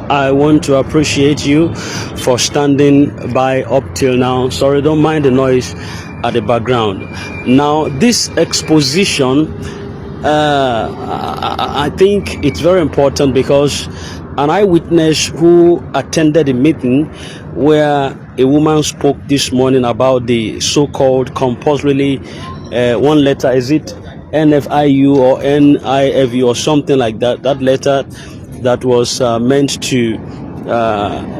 I want to appreciate you for standing by up till now. Sorry, don't mind the noise at the background. Now, this exposition, I think it's very important because an eyewitness who attended the meeting where a woman spoke this morning about the so-called compulsorily one letter, is it NFIU or NIFU or something like that, that letter that was meant to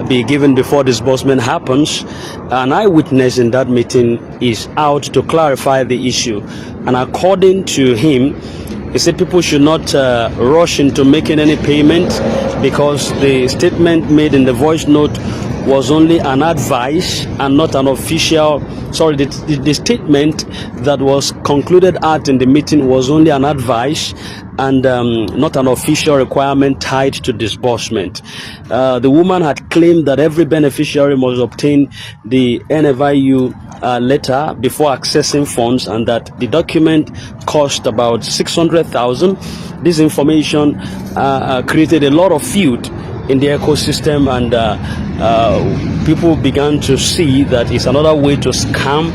be given before disbursement happens. An eyewitness in that meeting is out to clarify the issue, and according to him, he said people should not rush into making any payment because the statement made in the voice note was only an advice and not an official. Sorry, the statement that was concluded at in the meeting was only an advice and not an official requirement tied to disbursement. The woman had claimed that every beneficiary must obtain the NFIU letter before accessing funds, and that the document cost about 600,000. This information created a lot of feud in the ecosystem, and people began to see that it's another way to scam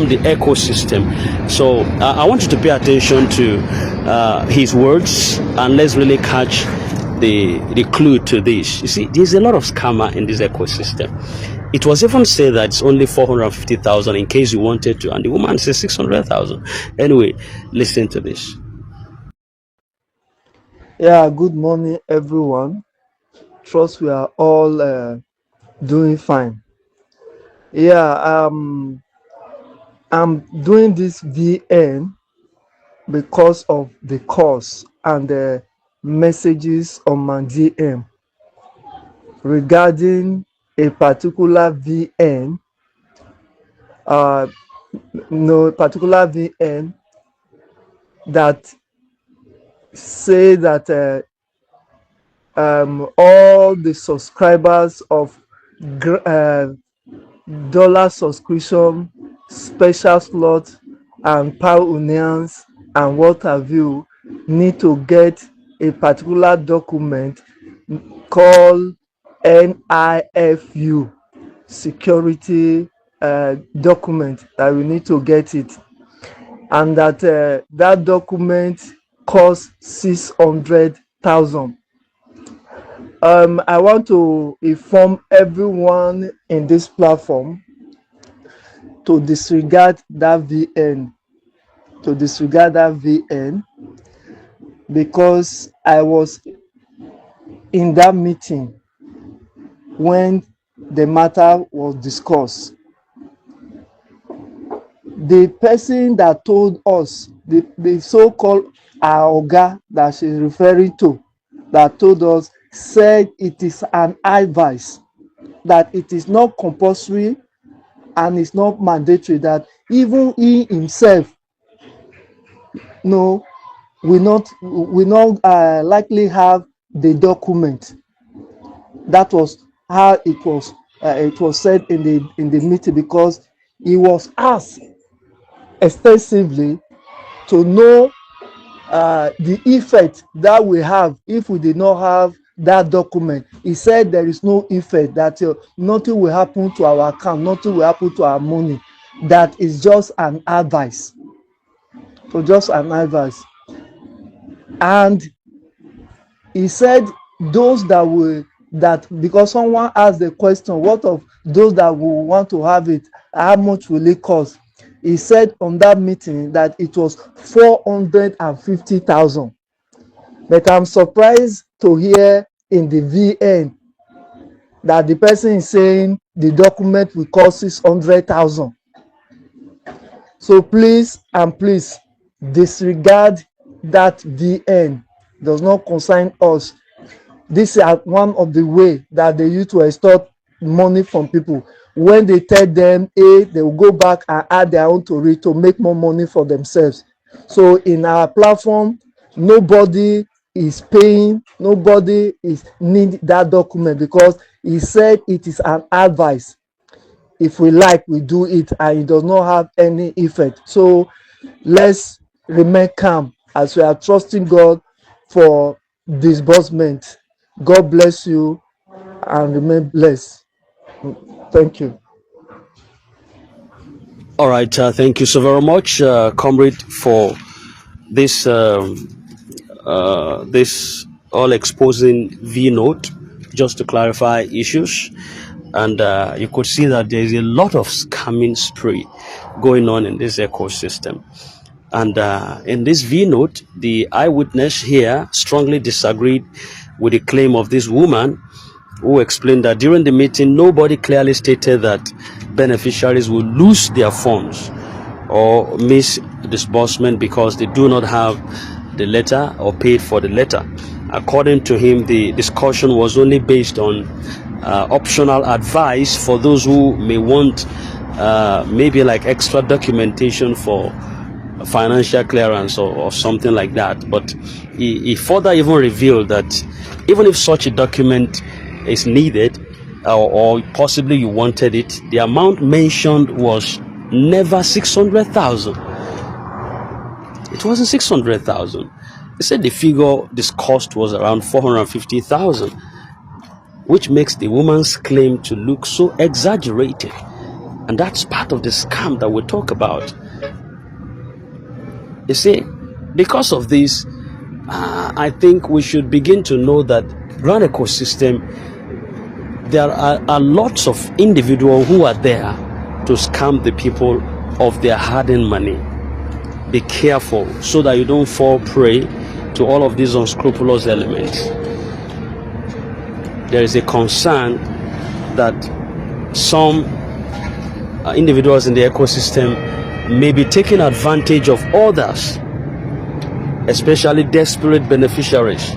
the ecosystem. So I want you to pay attention to his words, and let's really catch the clue to this. You see, there's a lot of scammer in this ecosystem. It was even said that it's only 450,000 in case you wanted to, and the woman says 600,000. Anyway, listen to this. Yeah, good morning, everyone. Trust we are all doing fine. Yeah, I'm doing this VN because of the course and the messages on my DM regarding a particular VN. Particular VN that say that all the subscribers of dollar subscription, special slot, and pioneers and what have you need to get a particular document called NIFU security document, that we need to get it, and that that document costs 600,000. I want to inform everyone in this platform to disregard that VN, because I was in that meeting when the matter was discussed. The person that told us, the so-called Aoga that she's referring to, that told us, said it is an advice, that it is not compulsory and it's not mandatory, that even he himself will not likely have the document. That was how it was said in the meeting, because he was asked extensively to know the effect that we have if we did not have that document. He said there is no effect, that nothing will happen to our account, nothing will happen to our money, that is just an advice. So just an advice. And he said those that because someone asked the question, what of those that will want to have it, how much will it cost? He said on that meeting that it was 450,000. But I'm surprised to hear in the VN that the person is saying the document will cost 600,000. So please disregard that VN. Does not concern us. This is one of the way that they use to extort money from people. When they tell them A, they will go back and add their own to it to make more money for themselves. So in our platform, nobody is paying, nobody is need that document, because he said it is an advice. If we like, we do it, and it does not have any effect. So let's remain calm as we are trusting God for disbursement. God bless you and remain blessed. Thank you. All right, thank you so very much, comrade, for this this all exposing V note, just to clarify issues. And you could see that there is a lot of scamming spree going on in this ecosystem. And in this V note, the eyewitness here strongly disagreed with the claim of this woman, who explained that during the meeting, nobody clearly stated that beneficiaries will lose their funds or miss disbursement because they do not have the letter or paid for the letter. According to him, the discussion was only based on optional advice for those who may want maybe like extra documentation for financial clearance or something like that. But he further even revealed that even if such a document is needed, or possibly you wanted it, the amount mentioned was never 600,000. It wasn't 600,000. They said the figure discussed was around 450,000, which makes the woman's claim to look so exaggerated. And that's part of the scam that we talk about. You see, because of this, I think we should begin to know that grant ecosystem, there are lots of individuals who are there to scam the people of their hard-earned money. Be careful so that you don't fall prey to all of these unscrupulous elements. There is a concern that some individuals in the ecosystem may be taking advantage of others, especially desperate beneficiaries,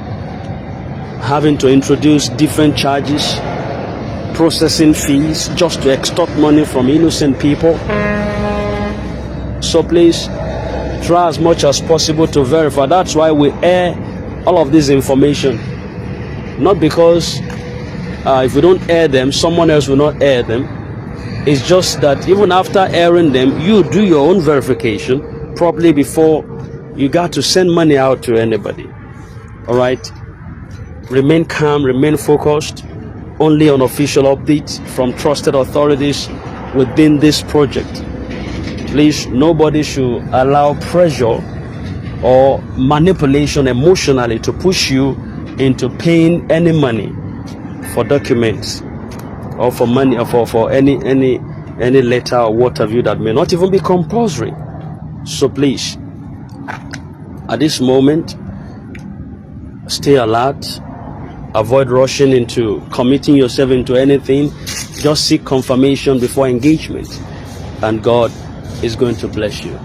having to introduce different charges, processing fees, just to extort money from innocent people. So please try as much as possible to verify. That's why we air all of this information, not because if we don't air them, someone else will not air them. It's just that even after airing them, you do your own verification properly before you got to send money out to anybody. All right, remain calm, remain focused. Only on official updates from trusted authorities within this project. Please, nobody should allow pressure or manipulation emotionally to push you into paying any money for documents or for money or for any letter or what have you that may not even be compulsory. So please, at this moment, stay alert. Avoid rushing into committing yourself into anything. Just seek confirmation before engagement, and God is going to bless you.